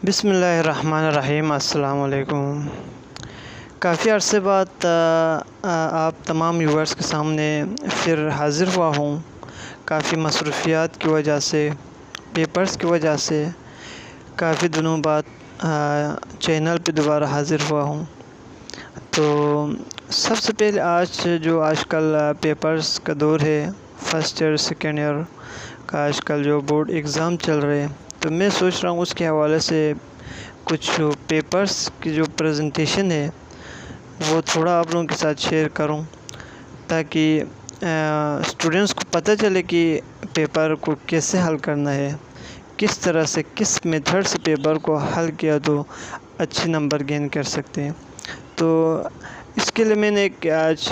बिस्मिल्लाहिर्रहमानिर्रहीम। अस्सलाम वालेकुम। काफ़ी अरसे बाद आप तमाम व्यूअर्स के सामने फिर हाज़िर हुआ हूँ। काफ़ी मसरूफ़ियात की वजह से, पेपर्स की वजह से काफ़ी दिनों बाद चैनल पे दोबारा हाज़िर हुआ हूँ। तो सबसे पहले जो आजकल पेपर्स का दौर है, फ़र्स्ट ईयर सेकेंड ईयर का आजकल जो बोर्ड एग्ज़ाम चल रहे हैं, तो मैं सोच रहा हूँ उसके हवाले से कुछ पेपर्स की जो प्रेजेंटेशन है वो थोड़ा आप लोगों के साथ शेयर करूँ, ताकि स्टूडेंट्स को पता चले कि पेपर को कैसे हल करना है, किस तरह से, किस मेथड से पेपर को हल किया तो अच्छे नंबर गेन कर सकते हैं। तो इसके लिए मैंने एक आज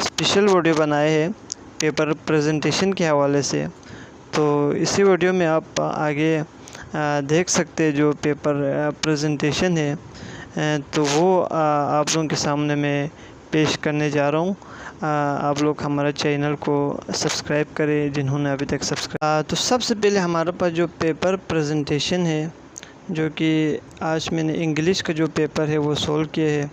स्पेशल वीडियो बनाया है पेपर प्रेजेंटेशन के हवाले से। तो इसी वीडियो में आप आगे देख सकते हैं जो पेपर प्रेजेंटेशन है, तो वो आप लोगों के सामने मैं पेश करने जा रहा हूँ। आप लोग हमारे चैनल को सब्सक्राइब करें जिन्होंने अभी तक सब्सक्राइब। तो सबसे पहले हमारे पास जो पेपर प्रेजेंटेशन है, जो कि आज मैंने इंग्लिश का जो पेपर है वो सोल्व किया है।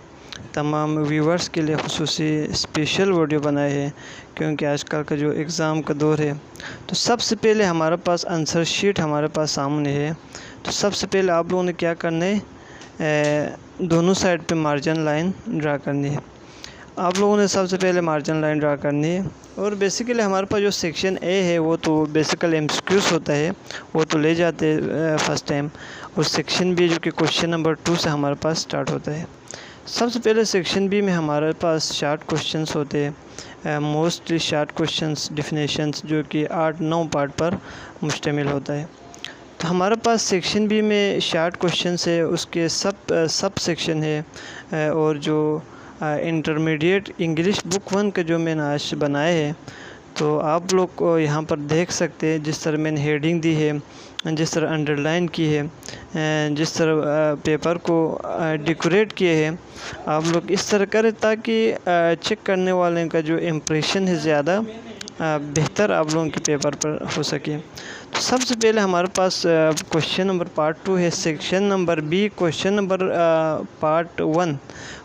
तमाम व्यूवर्स के लिए खुसूसी स्पेशल वीडियो बनाए हैं, क्योंकि आजकल का जो एग्ज़ाम का दौर है। तो सबसे पहले हमारे पास आंसर शीट हमारे पास सामने है। तो सबसे पहले आप लोगों ने क्या करना है, दोनों साइड पे मार्जिन लाइन ड्रा करनी है। आप लोगों ने सबसे पहले मार्जिन लाइन ड्रा करनी है। और बेसिकली हमारे पास जो सेक्शन ए है वो तो बेसिकली एमसीक्यूज़ होता है, वो तो ले जाते हैं फर्स्ट टाइम। और सेक्शन बी जो कि क्वेश्चन नंबर 2 से हमारे पास स्टार्ट होता है। सबसे पहले सेक्शन बी में हमारे पास शार्ट क्वेश्चंस होते हैं, मोस्टली शार्ट क्वेश्चंस डेफिनेशंस, जो कि 8-9 पार्ट पर मुश्तमिल होता है। तो हमारे पास सेक्शन बी में शार्ट क्वेश्चंस है, उसके सब सेक्शन है। और जो इंटरमीडिएट इंग्लिश बुक 1 का जो मैंने आज बनाया है, तो आप लोग को यहाँ पर देख सकते हैं जिस तरह मैंने हेडिंग दी है, जिस तरह अंडरलाइन की है, जिस तरह पेपर को डेकोरेट किए हैं, आप लोग इस तरह करें ताकि चेक करने वाले का जो इम्प्रेशन है ज़्यादा बेहतर आप लोगों के पेपर पर हो सके। तो सबसे पहले हमारे पास क्वेश्चन नंबर पार्ट 2 है, section number B, question number part 1।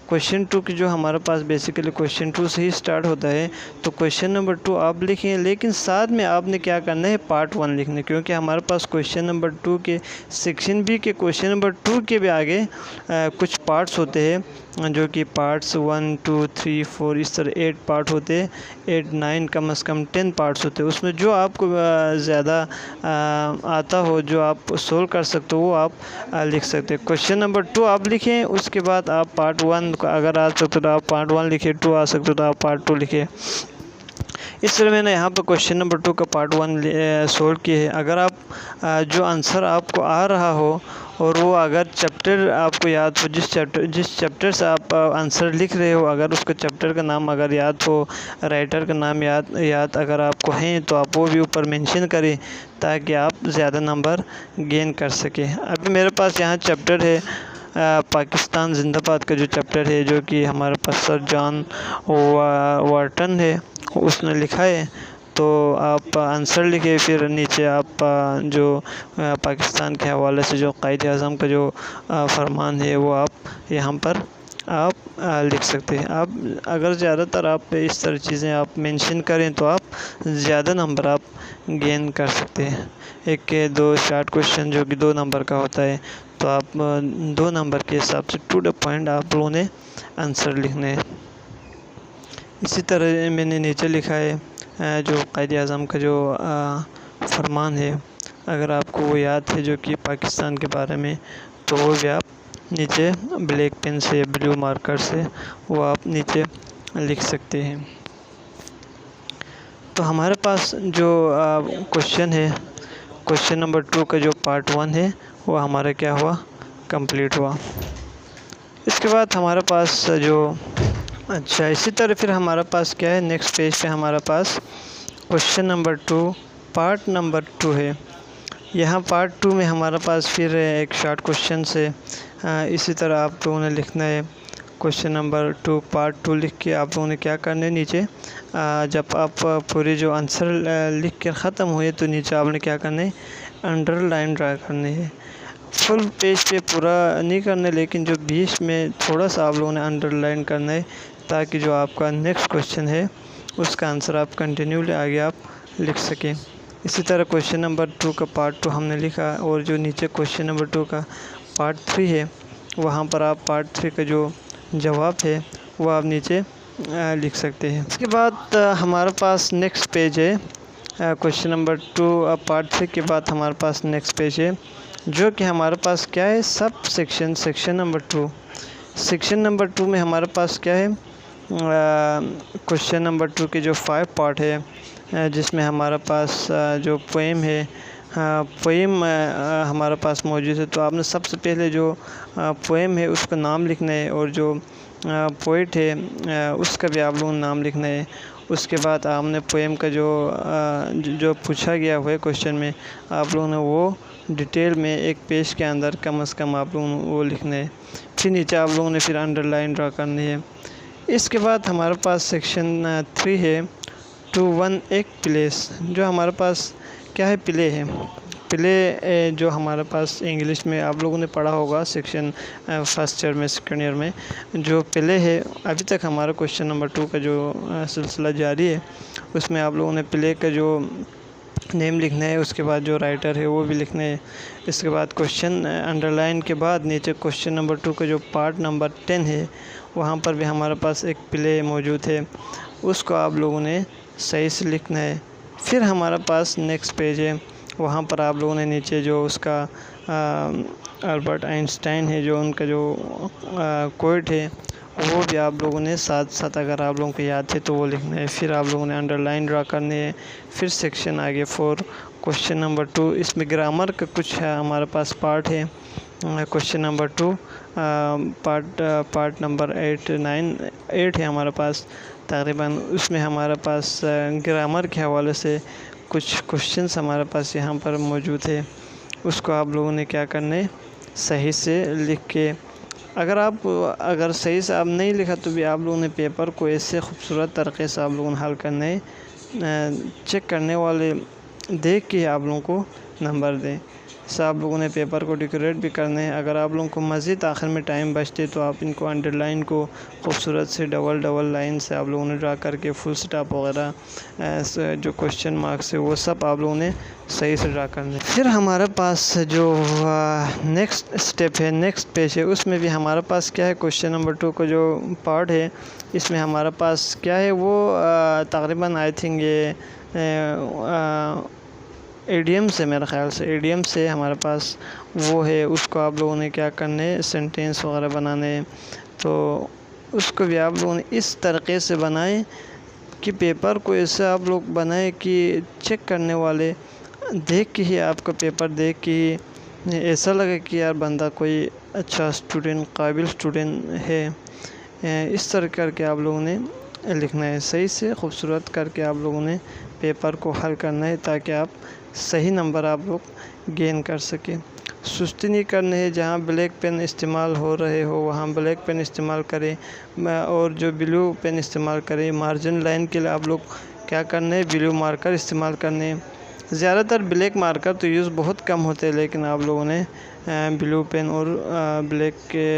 Question 2 की जो हमारे पास बेसिकली क्वेश्चन 2 से ही स्टार्ट होता है। तो क्वेश्चन नंबर 2 आप लिखें, लेकिन साथ में आपने क्या करना है, पार्ट 1 लिखना, क्योंकि हमारे पास क्वेश्चन नंबर 2 के सेक्शन बी के क्वेश्चन नंबर 2 के भी आगे कुछ पार्ट्स होते हैं, जो कि पार्ट्स 1, 2, 3, 4 इस तरह 8 पार्ट होते हैं। 8, 9 कम से कम 10 पार्ट्स होते हैं। उसमें जो आपको ज़्यादा आता हो, जो आप सोल्व कर सकते हो, वो आप लिख सकते हैं। क्वेश्चन नंबर 2 आप लिखें, उसके बाद आप पार्ट 1 अगर आ सकते तो आप पार्ट 1 लिखें, 2 आ सकते तो आप पार्ट 2 लिखें। इस तरह मैंने यहाँ पर क्वेश्चन नंबर 2 का पार्ट 1 सोल्व किए है। अगर आप जो आंसर आपको आ रहा हो और वो अगर चैप्टर आपको याद हो, जिस चैप्टर से आप आंसर लिख रहे हो, अगर उसका चैप्टर का नाम अगर याद हो, राइटर का नाम याद अगर आपको हैं, तो आप वो भी ऊपर मेंशन करें ताकि आप ज़्यादा नंबर गेन कर सकें। अभी मेरे पास यहाँ चैप्टर है पाकिस्तान जिंदाबाद का जो चैप्टर है, जो कि हमारे पास सर जॉन वार्टन है, उसने लिखा है। तो आप आंसर लिखे, फिर नीचे आप जो पाकिस्तान के हवाले से जो कायद-ए-आज़म का जो फरमान है वो आप यहाँ पर आप लिख सकते हैं। आप अगर ज़्यादातर आप इस तरह चीज़ें आप मेंशन करें तो आप ज़्यादा नंबर आप गेन कर सकते हैं। 1 के 2 शार्ट क्वेश्चन जो कि 2 नंबर का होता है, तो आप 2 नंबर के हिसाब से टू द पॉइंट आप लोगों ने आंसर लिखने हैं। इसी तरह मैंने नीचे लिखा है जो कायद-ए-आज़म का जो फरमान है, अगर आपको वो याद है जो कि पाकिस्तान के बारे में, तो वो भी आप नीचे ब्लैक पेन से, ब्लू मार्कर से वो आप नीचे लिख सकते हैं। तो हमारे पास जो क्वेश्चन है, क्वेश्चन नंबर 2 का जो पार्ट 1 है वो हमारा क्या हुआ, कंप्लीट हुआ। इसके बाद हमारे पास जो इसी तरह फिर हमारे पास क्या है, नेक्स्ट पेज पे हमारे पास क्वेश्चन नंबर 2 पार्ट नंबर 2 है। यहाँ पार्ट 2 में हमारे पास फिर एक शॉर्ट क्वेश्चन से इसी तरह आप लोगों ने लिखना है। क्वेश्चन नंबर 2 पार्ट 2 लिख के आप लोगों ने क्या करना है, नीचे जब आप पूरे जो आंसर लिख कर ख़त्म हुए तो नीचे आपने क्या करना है, अंडरलाइन ड्रा करनी है। फुल पेज पे पूरा नहीं करना, लेकिन जो बीच में थोड़ा सा आप लोगों ने अंडरलाइन करना है, ताकि जो आपका नेक्स्ट क्वेश्चन है उसका आंसर आप कंटिन्यूली आगे आप लिख सकें। इसी तरह क्वेश्चन नंबर 2 का पार्ट 2 हमने लिखा, और जो नीचे क्वेश्चन नंबर 2 का पार्ट 3 है, वहाँ पर आप पार्ट 3 का जो जवाब है वो आप नीचे लिख सकते हैं। इसके बाद हमारे पास नेक्स्ट पेज है क्वेश्चन नंबर 2 पार्ट 3 के बाद हमारे पास नेक्स्ट पेज है, जो कि हमारे पास क्या है, sub section number 2। Section number 2 में हमारे पास क्या है, क्वेश्चन नंबर 2 के जो 5 पार्ट है, जिसमें हमारे पास जो पोएम है, पोएम हमारे पास मौजूद है। तो आपने सबसे पहले जो पोएम है उसका नाम लिखना है, और जो पोइट है उसका भी आप लोगों ने नाम लिखना है। उसके बाद आपने पोएम का जो पूछा गया हुआ है क्वेश्चन में, आप लोगों ने वो डिटेल में एक पेज के अंदर कम से कम आप लोगों ने वो लिखना है। फिर नीचे आप लोगों ने फिर अंडरलाइन ड्रा करनी है। इसके बाद हमारे पास सेक्शन 3 है, टू वन एक प्लेस। जो हमारे पास क्या है, प्ले है। प्ले जो हमारे पास इंग्लिश में आप लोगों ने पढ़ा होगा सेक्शन फर्स्ट ईयर में, सेकेंड ईयर में, जो प्ले है। अभी तक हमारा क्वेश्चन नंबर 2 का जो सिलसिला जारी है, उसमें आप लोगों ने प्ले का जो नेम लिखना है, उसके बाद जो राइटर है वो भी लिखना है। इसके बाद क्वेश्चन अंडरलाइन के बाद नीचे क्वेश्चन नंबर 2 का जो पार्ट नंबर 10 है, वहाँ पर भी हमारे पास एक प्ले मौजूद है, उसको आप लोगों ने सही से लिखना है। फिर हमारे पास नेक्स्ट पेज है, वहाँ पर आप लोगों ने नीचे जो उसका अल्बर्ट आइंस्टाइन है, जो उनका जो कोट है, वो भी आप लोगों ने साथ साथ अगर आप लोगों को याद है तो वो लिखना है। फिर आप लोगों ने अंडरलाइन ड्रा करनी है। फिर सेक्शन आगे 4 क्वेश्चन नंबर 2, इसमें ग्रामर का कुछ हमारे पास पार्ट है। क्वेश्चन नंबर 2 पार्ट नंबर 8 है हमारे पास तकरीबन। उसमें हमारे पास ग्रामर के हवाले से कुछ क्वेश्चंस हमारे पास यहाँ पर मौजूद है, उसको आप लोगों ने क्या करना है, सही से लिख के। अगर सही से आप नहीं लिखा तो भी आप लोगों ने पेपर को ऐसे खूबसूरत तरीके से आप लोगों ने हल करना है, चेक करने वाले देख के आप लोगों को नंबर दें। इससे आप लोगों ने पेपर को डेकोरेट भी करना है। अगर आप लोगों को मज़ीद आखिर में टाइम बचते तो आप इनको अंडरलाइन को खूबसूरत से डबल लाइन से आप लोगों ने ड्रा करके फुल स्टॉप वगैरह जो क्वेश्चन मार्क्स है वो सब आप लोगों ने सही से ड्रा करना है। फिर हमारे पास जो नेक्स्ट स्टेप है, नेक्स्ट पेज है, उसमें भी हमारे पास क्या है, क्वेश्चन नंबर 2 का जो पार्ट है, इसमें हमारे पास क्या है, वो तकरीबन आई थिंक ये एडीएम से, मेरे ख़्याल से एडीएम से हमारे पास वो है। उसको आप लोगों ने क्या करने है, सेंटेंस वगैरह बनाने, तो उसको भी आप लोगों ने इस तरीके से बनाएं कि पेपर को ऐसे आप लोग बनाएं कि चेक करने वाले देख के ही, आपका पेपर देख के ही ऐसा लगे कि यार बंदा कोई अच्छा स्टूडेंट, काबिल स्टूडेंट है। इस तरह करके आप लोगों ने लिखना है, सही से खूबसूरत करके आप लोगों ने पेपर को हल करना है, ताकि आप सही नंबर आप लोग गेन कर सकें। सुस्ती नहीं करनी है, जहाँ ब्लैक पेन इस्तेमाल हो रहे हो वहाँ ब्लैक पेन इस्तेमाल करें, और जो ब्लू पेन इस्तेमाल करें। मार्जिन लाइन के लिए आप लोग क्या करना है, ब्लू मार्कर इस्तेमाल करने हैं। ज़्यादातर ब्लैक मार्कर तो यूज़ बहुत कम होते हैं, लेकिन आप लोगों ने ब्लू पेन और ब्लैक के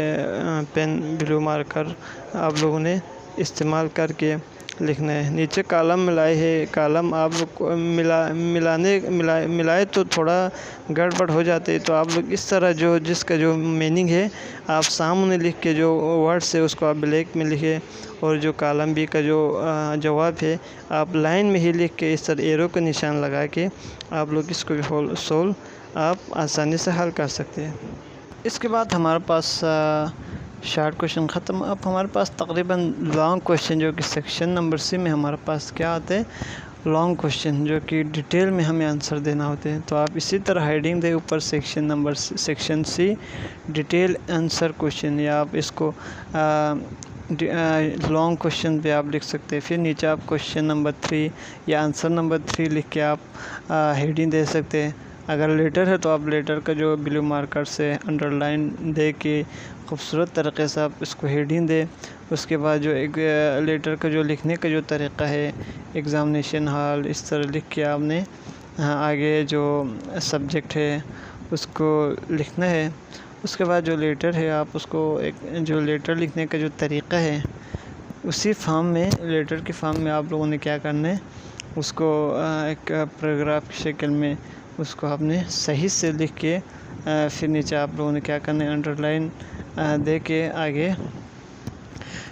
पेन, ब्लू मार्कर आप लोगों ने इस्तेमाल करके लिखना है। नीचे कॉलम मिलाए है, कॉलम आप लोग मिलाए तो थोड़ा गड़बड़ हो जाते, तो आप लोग इस तरह जो जिसका जो मीनिंग है आप सामने लिख के, जो वर्ड्स है उसको आप ब्लैक में लिखे, और जो कॉलम बी का जो जवाब है आप लाइन में ही लिख के इस तरह एरो का निशान लगा के आप लोग इसको भी सोल्व आप आसानी से हल कर सकते हैं। इसके बाद हमारे पास शार्ट क्वेश्चन ख़त्म। अब हमारे पास तकरीबन लॉन्ग क्वेश्चन, जो कि सेक्शन नंबर सी में हमारे पास क्या आते हैं, लॉन्ग क्वेश्चन, जो कि डिटेल में हमें आंसर देना होते हैं। तो आप इसी तरह हेडिंग दे ऊपर section C detail answer question, या आप इसको लॉन्ग क्वेश्चन पे आप लिख सकते हैं। फिर नीचे आप क्वेश्चन नंबर 3 या आंसर नंबर 3 लिख के आप हेडिंग दे सकते हैं। अगर लेटर है तो आप लेटर का जो ब्लू मार्कर से अंडरलाइन दे के खूबसूरत तरीके से आप इसको हेडिंग दें। उसके बाद जो एक लेटर का जो लिखने का जो तरीक़ा है, एग्ज़ामिनेशन हॉल, इस तरह लिख के आपने आगे जो सब्जेक्ट है उसको लिखना है। उसके बाद जो लेटर है आप उसको एक जो लेटर लिखने का जो तरीक़ा है उसी फॉर्म में, लेटर के फॉर्म में आप लोगों ने क्या करना है, उसको एक पैराग्राफ की शक्ल में उसको आपने सही से लिख के फिर नीचे आप लोगों ने क्या करना है, अंडरलाइन दे के आगे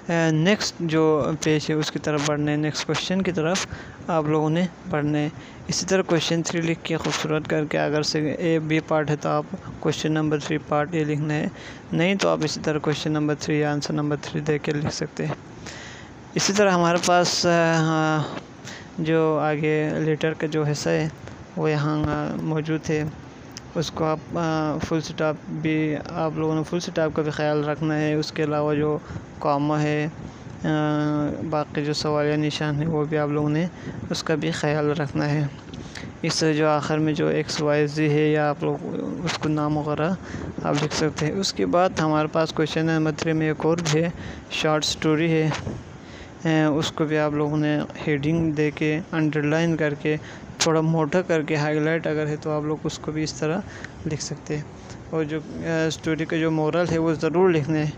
नेक्स्ट जो पेज है उसकी तरफ बढ़ना है, नेक्स्ट क्वेश्चन की तरफ आप लोगों ने बढ़ना है। इसी तरह क्वेश्चन 3 लिख के खूबसूरत करके, अगर से ए बी पार्ट है तो आप क्वेश्चन नंबर 3 पार्ट ए लिखना है, नहीं तो आप इसी तरह क्वेश्चन नंबर 3 या आंसर नंबर 3 दे के लिख सकते हैं। इसी तरह हमारे पास जो आगे लेटर का जो हिस्सा है वो यहाँ मौजूद है, उसको आप फुल स्टॉप भी आप लोगों ने फुल स्टॉप का भी ख्याल रखना है। उसके अलावा जो कॉमा है, बाकी जो सवालिया निशान है वो भी आप लोगों ने उसका भी ख्याल रखना है। इससे जो आखिर में जो XYZ है या आप लोग उसको नाम वगैरह आप लिख सकते हैं। उसके बाद हमारे पास क्वेश्चन नंबर 3 में एक और भी है, शॉर्ट स्टोरी है, उसको भी आप लोगों ने हेडिंग दे के अंडरलाइन करके थोड़ा मोटा करके हाईलाइट अगर है तो आप लोग उसको भी इस तरह लिख सकते हैं। और जो स्टोरी का जो मोरल है वो ज़रूर लिखना है।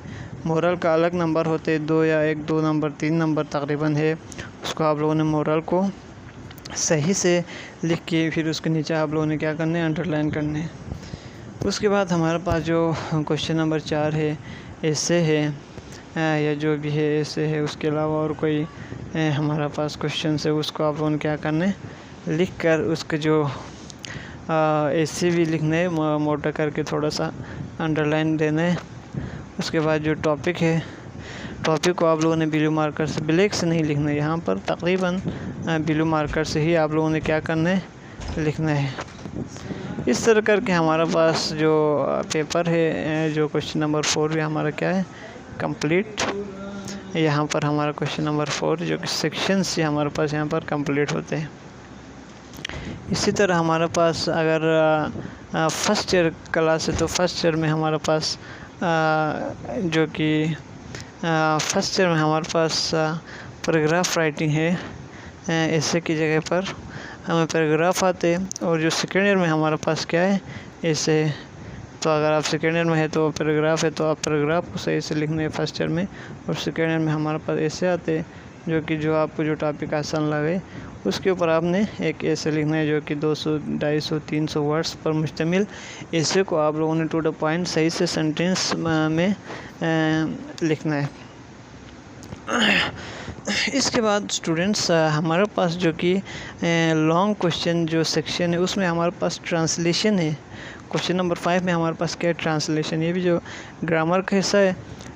मोरल का अलग नंबर होते हैं, 2 या 1 2 नंबर 3 नंबर तकरीबन है, उसको आप लोगों ने मोरल को सही से लिख के फिर उसके नीचे आप लोगों ने क्या करना है, अंडरलाइन करना है। उसके बाद हमारे पास जो क्वेश्चन नंबर 4 है, ऐसे है या जो भी है ऐसे है, उसके अलावा और कोई हमारा पास क्वेश्चन है उसको आप लोगों ने क्या करना है, लिख कर उसके जो ऐसे भी लिखना है, मोटा करके थोड़ा सा अंडरलाइन देना है। उसके बाद जो टॉपिक है, टॉपिक को आप लोगों ने ब्लू मार्कर से, ब्लैक से नहीं लिखना है, यहाँ पर तकरीबन ब्लू मार्कर से ही आप लोगों ने क्या करना है, लिखना है। इस तरह करके हमारा पास जो पेपर है, जो क्वेश्चन नंबर 4 भी हमारा क्या है, कंप्लीट। यहाँ पर हमारा क्वेश्चन नंबर 4 जो कि सेक्शन से हमारे पास यहाँ पर कंप्लीट होते हैं। इसी तरह हमारे पास अगर फर्स्ट ईयर क्लास है तो फर्स्ट ईयर में हमारे पास जो कि फर्स्ट ईयर में हमारे पास पैराग्राफ राइटिंग है, ऐसे की जगह पर हमें पैराग्राफ आते हैं। और जो सेकेंड ईयर में हमारे पास क्या है, ऐसे, तो अगर आप सेकेंड ईयर में है तो पैराग्राफ है तो आप पैराग्राफ को सही से लिखना है फर्स्ट ईयर में। और सेकेंड ईयर में हमारे पास ऐसे आते हैं जो कि जो आपको जो टॉपिक आसान लगे उसके ऊपर आपने एक ऐसे लिखना है जो कि 200 250 300 वर्ड्स पर मुश्तमिल। ऐसे को आप लोगों ने टू द पॉइंट सही से सेंटेंस में लिखना है। इसके बाद स्टूडेंट्स हमारे पास जो कि लॉन्ग क्वेश्चन जो सेक्शन है उसमें हमारे पास ट्रांसलेशन है। क्वेश्चन नंबर 5 में हमारे पास क्या है, ट्रांसलेशन। ये भी जो ग्रामर का हिस्सा है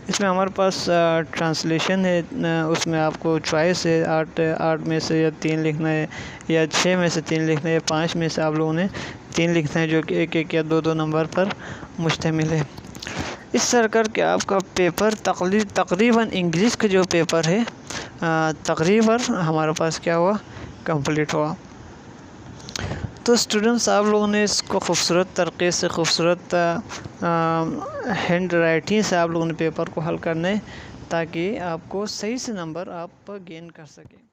इसमें हमारे पास ट्रांसलेशन है। उसमें आपको चॉइस है, 8 में से या 3 लिखना है, या 6 में से 3 लिखना है, या 5 में से आप लोगों ने 3 लिखना है, जो कि 1-1 या 2-2 नंबर पर मुश्तमिल है। इस तरह करके आपका पेपर तकरीबन इंग्लिश का जो पेपर है तकरीबन हमारे पास क्या हुआ, कंप्लीट हुआ। तो स्टूडेंट्स आप लोगों ने इसको खूबसूरत तरीके से, खूबसूरत हैंड राइटिंग से आप लोगों ने पेपर को हल करना है ताकि आपको सही से नंबर आप गेन कर सकें।